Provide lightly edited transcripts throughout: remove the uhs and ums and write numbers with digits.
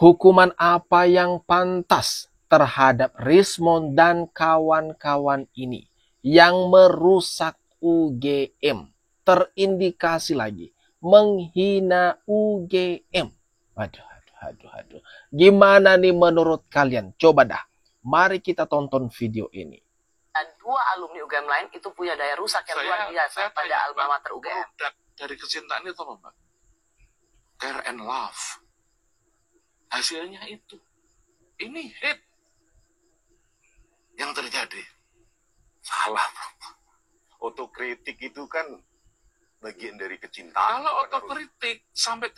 Hukuman apa yang pantas terhadap Rismond dan kawan-kawan ini yang merusak UGM? Terindikasi lagi menghina UGM. Aduh. Gimana nih menurut kalian? Coba dah, mari kita tonton video ini. Dua alumni UGM lain itu punya daya rusak yang luar biasa pada alma mater UGM. Dari kecintaan itu loh, Mbak. Care and love. Hasilnya itu. Ini hate. Yang terjadi. Salah, Bro. Otokritik itu kan bagian dari kecintaan. Kalau otokritik sampai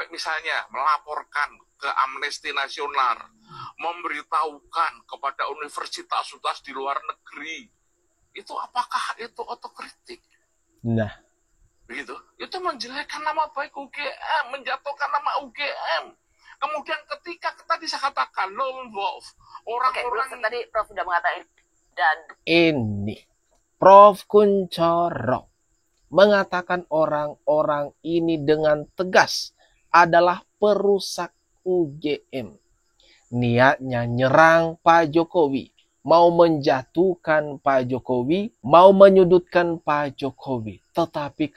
misalnya melaporkan ke Amnesty Nasional, memberitahukan kepada universitas di luar negeri, itu apakah itu otokritik? Nah, begitu. Itu menjelekkan nama baik UGM, menjatuhkan nama UGM. Kemudian ketika tadi saya katakan lone wolf, orang-orang tadi Prof sudah mengatakan dan ini Prof Kunchoro mengatakan orang-orang ini dengan tegas adalah perusak UGM. Niatnya nyerang Pak Jokowi, mau menjatuhkan Pak Jokowi, mau menyudutkan Pak Jokowi. Tetapi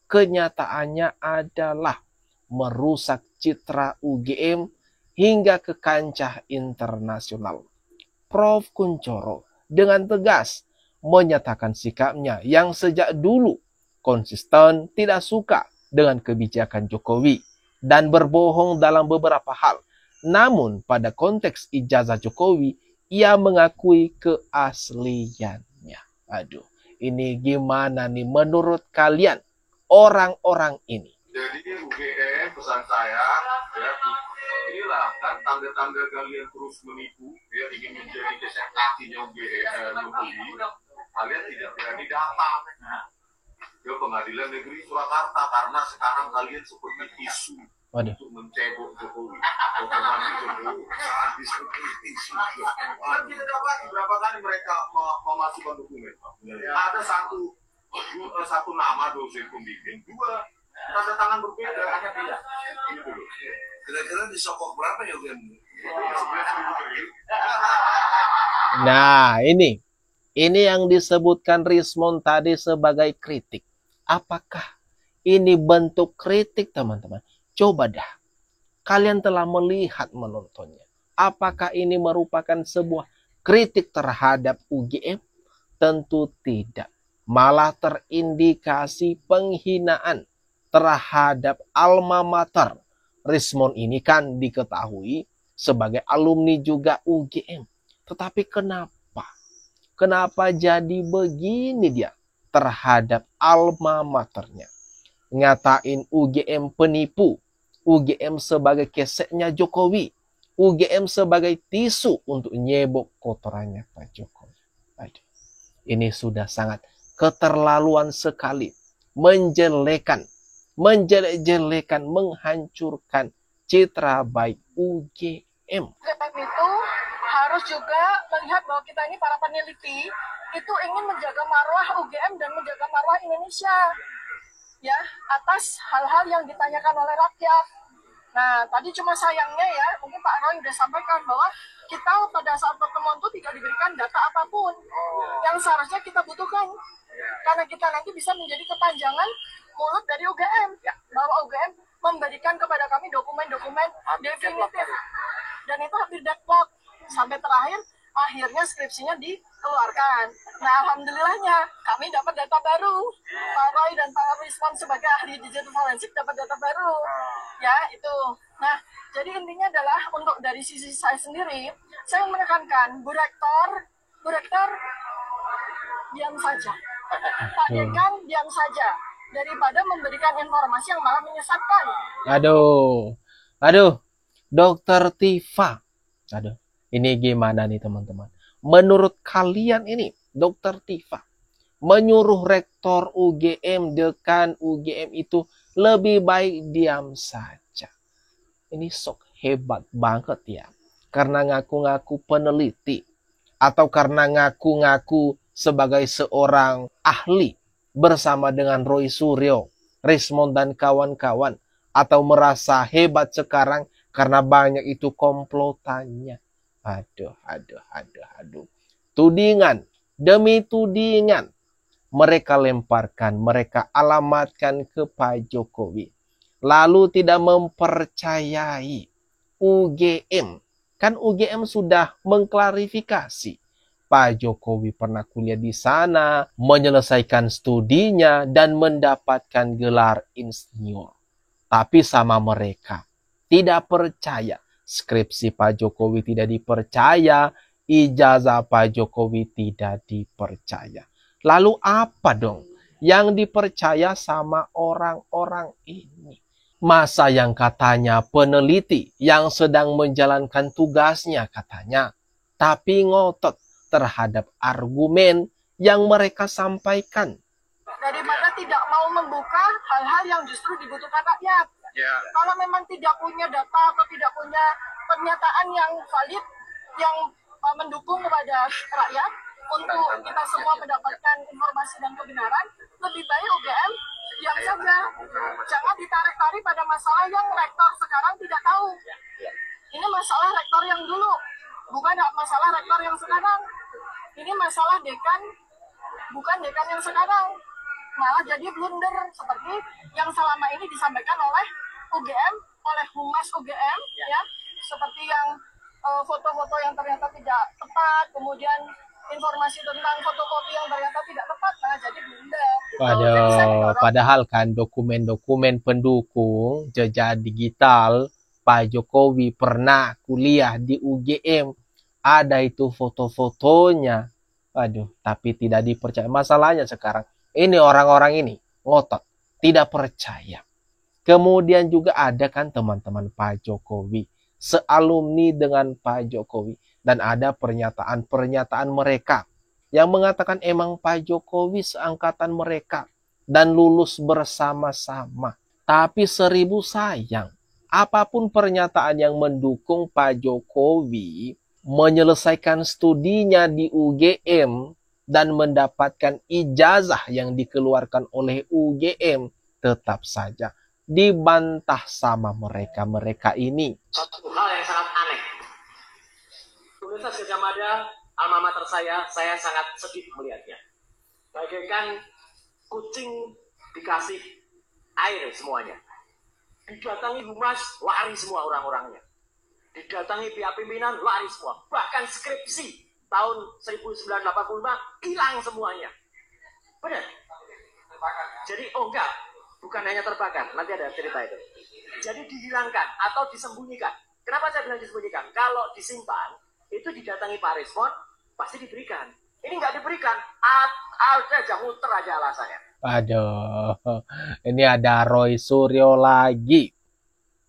kenyataannya adalah merusak citra UGM hingga ke kancah internasional. Prof Kunchoro dengan tegas menyatakan sikapnya yang sejak dulu konsisten tidak suka dengan kebijakan Jokowi dan berbohong dalam beberapa hal. Namun pada konteks ijazah Jokowi, ia mengakui keasliannya. Aduh, ini gimana nih menurut kalian orang-orang ini? Jadi UGM pesan saya, ya, inilah kan tanda-tanda kalian terus menipu, ya, ingin menjadi gesek kakinya UGM, kalian tidak berani datang ke Pengadilan Negeri Surakarta karena sekarang kalian seperti isu untuk mencebok Jokowi, berapa kali mereka memasukkan dokumen? Ada satu nama dosen pembimbing, dua tanda tangan berbeda, hanya tidak. Kira-kira disokok berapa ya UGM? Nah, ini yang disebutkan Rismond tadi sebagai kritik. Apakah ini bentuk kritik, teman-teman? Coba dah, kalian telah melihat menontonnya. Apakah ini merupakan sebuah kritik terhadap UGM? Tentu tidak. Malah terindikasi penghinaan terhadap alma mater. Rismond ini kan diketahui sebagai alumni juga UGM. Tetapi Kenapa jadi begini dia terhadap alma maternya? Ngatain UGM penipu, UGM sebagai keseknya Jokowi, UGM sebagai tisu untuk nyebok kotorannya Pak Jokowi. Aduh, ini sudah sangat keterlaluan sekali. Menjelek-jelekan, menghancurkan citra baik UGM. Itu harus juga melihat bahwa kita ini para peneliti itu ingin menjaga marwah UGM dan menjaga marwah Indonesia, ya, atas hal-hal yang ditanyakan oleh rakyat. Nah, tadi cuma sayangnya ya, mungkin Pak Roy sudah sampaikan bahwa kita pada saat pertemuan itu tidak diberikan data apapun yang seharusnya kita butuhkan, karena kita nanti bisa menjadi kepanjangan mulut dari UGM, bahwa UGM memberikan kepada kami dokumen-dokumen definitif, dan itu hampir deadlock. Sampai akhirnya skripsinya dikeluarkan. Nah, alhamdulillahnya kami dapat data baru. Pak Roy dan Pak Rismond sebagai ahli digital forensik dapat data baru. Ya, itu. Nah, jadi intinya adalah untuk dari sisi saya sendiri, saya menekankan Bu Rektor diam saja. Pak Dekan diam saja daripada memberikan informasi yang malah menyesatkan. Aduh, Dokter Tifa. Ini gimana nih teman-teman? Menurut kalian ini, Dokter Tifa menyuruh rektor UGM, dekan UGM itu lebih baik diam saja. Ini sok hebat banget ya. Karena ngaku-ngaku peneliti. Atau karena ngaku-ngaku sebagai seorang ahli bersama dengan Roy Suryo, Rismond dan kawan-kawan. Atau merasa hebat sekarang Karena banyak itu komplotannya. Aduh. Tudingan demi tudingan mereka lemparkan, mereka alamatkan ke Pak Jokowi. Lalu tidak mempercayai UGM. Kan UGM sudah mengklarifikasi. Pak Jokowi pernah kuliah di sana, menyelesaikan studinya, dan mendapatkan gelar insinyur. Tapi sama mereka, tidak percaya. Skripsi Pak Jokowi tidak dipercaya, ijazah Pak Jokowi tidak dipercaya. Lalu apa dong yang dipercaya sama orang-orang ini? Masa yang katanya peneliti yang sedang menjalankan tugasnya katanya, tapi ngotot terhadap argumen yang mereka sampaikan. Daripada tidak mau membuka hal-hal yang justru dibutuhkan rakyat. Kalau memang tidak punya data atau tidak punya pernyataan yang valid, yang mendukung kepada rakyat, untuk kita semua mendapatkan informasi dan kebenaran, lebih baik UGM diam saja. Jangan ditarik-tarik pada masalah yang rektor sekarang tidak tahu. Ini masalah rektor yang dulu, bukan masalah rektor yang sekarang. Ini masalah dekan, bukan dekan yang sekarang. Malah jadi blunder seperti yang selama ini disampaikan oleh UGM, oleh Humas UGM, ya, seperti yang foto-foto yang ternyata tidak tepat, kemudian informasi tentang fotokopi yang ternyata tidak tepat, nah jadi blunder. Padahal kan dokumen-dokumen pendukung jejak digital Pak Jokowi pernah kuliah di UGM, ada itu foto-fotonya. Tapi tidak dipercaya. Masalahnya sekarang ini orang-orang ini ngotot, tidak percaya. Kemudian juga ada kan teman-teman Pak Jokowi, sealumni dengan Pak Jokowi. Dan ada pernyataan-pernyataan mereka yang mengatakan emang Pak Jokowi seangkatan mereka dan lulus bersama-sama. Tapi seribu sayang, apapun pernyataan yang mendukung Pak Jokowi menyelesaikan studinya di UGM dan mendapatkan ijazah yang dikeluarkan oleh UGM, tetap saja dibantah sama mereka ini. Satu hal yang sangat aneh. Universitas Gadjah Mada, alma mater saya sangat sedih melihatnya. Bagaikan kucing dikasih air semuanya. Didatangi humas, lari semua orang-orangnya. Didatangi pihak pimpinan, lari semua. Bahkan skripsi tahun 1985 hilang semuanya. Benar? Jadi, bukan hanya terbakar. Nanti ada cerita itu. Jadi dihilangkan atau disembunyikan. Kenapa saya bilang disembunyikan? Kalau disimpan, itu didatangi Pak Rismon, pasti diberikan. Ini nggak diberikan, aja muter aja alasannya. Ini ada Roy Suryo lagi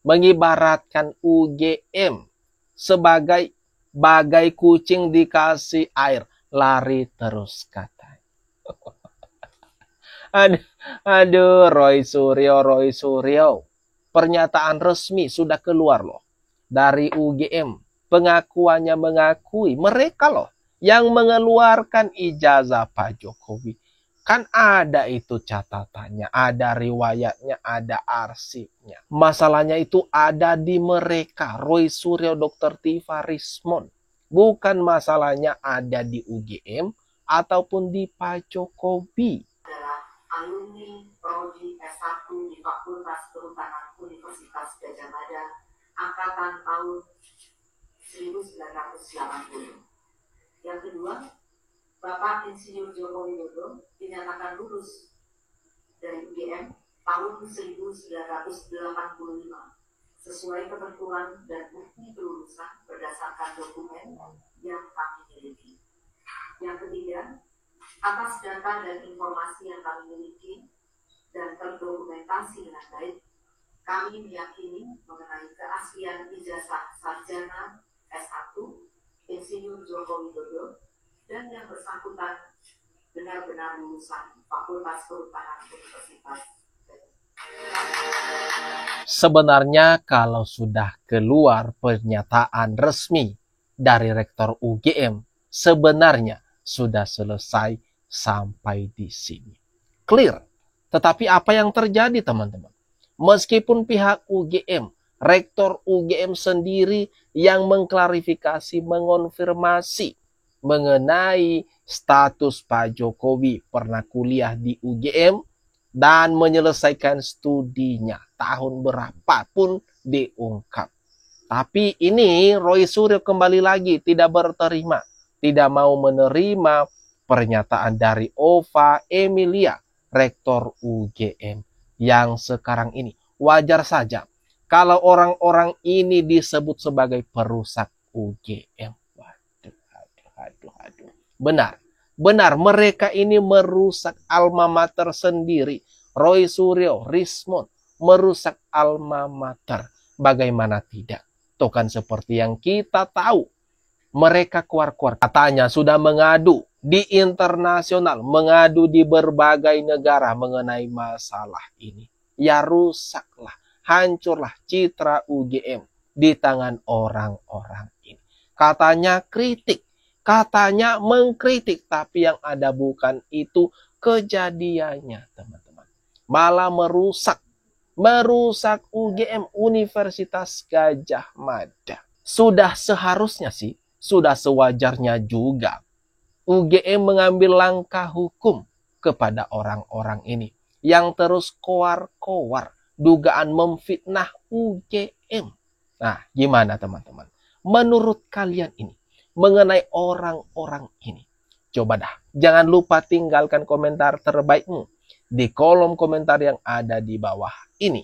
mengibaratkan UGM sebagai bagai kucing dikasih air, lari terus katanya. Roy Suryo. Pernyataan resmi sudah keluar loh dari UGM. Pengakuannya mengakui mereka loh yang mengeluarkan ijazah Pak Jokowi. Kan ada itu catatannya, ada riwayatnya, ada arsipnya. Masalahnya itu ada di mereka, Roy Suryo, Dr. Tiva Rismon. Bukan masalahnya ada di UGM ataupun di Pak Jokowi. Adalah alumni Prodi S1 di Fakultas Kehutanan Universitas Gadjah Mada, angkatan tahun 1980. Yang kedua, Bapak Insinyur Joko Widodo dinyatakan lulus dari UGM tahun 1985 sesuai ketentuan dan bukti kelulusan berdasarkan dokumen yang kami miliki. Yang ketiga, atas data dan informasi yang kami miliki dan terdokumentasi dengan baik, kami meyakini mengenai keaslian ijazah sarjana S1 Insinyur Joko Widodo dan yang bersangkutan benar-benar lulusan Fakultas Kehutanan Universitas. Sebenarnya kalau sudah keluar pernyataan resmi dari Rektor UGM, sebenarnya sudah selesai sampai di sini. Clear. Tetapi apa yang terjadi teman-teman? Meskipun pihak UGM Rektor UGM sendiri yang mengklarifikasi, mengonfirmasi mengenai status Pak Jokowi pernah kuliah di UGM dan menyelesaikan studinya. Tahun berapapun diungkap. Tapi ini Roy Suryo kembali lagi tidak berterima. Tidak mau menerima pernyataan dari Ova Emilia, Rektor UGM yang sekarang ini. Wajar saja kalau orang-orang ini disebut sebagai perusak UGM. Waduh. Benar mereka ini merusak alma mater sendiri. Roy Suryo, Rismond merusak alma mater. Bagaimana tidak? Itu kan seperti yang kita tahu. Mereka keluar-keluar. Katanya sudah mengadu di internasional, mengadu di berbagai negara mengenai masalah ini. Ya rusaklah, hancurlah citra UGM di tangan orang-orang ini. Katanya kritik, katanya mengkritik, tapi yang ada bukan itu kejadiannya, teman-teman. Malah merusak UGM, Universitas Gadjah Mada. Sudah seharusnya sih, sudah sewajarnya juga UGM mengambil langkah hukum kepada orang-orang ini yang terus koar-koar dugaan memfitnah UGM. Nah, gimana teman-teman? Menurut kalian ini, mengenai orang-orang ini, coba dah, jangan lupa tinggalkan komentar terbaikmu di kolom komentar yang ada di bawah ini.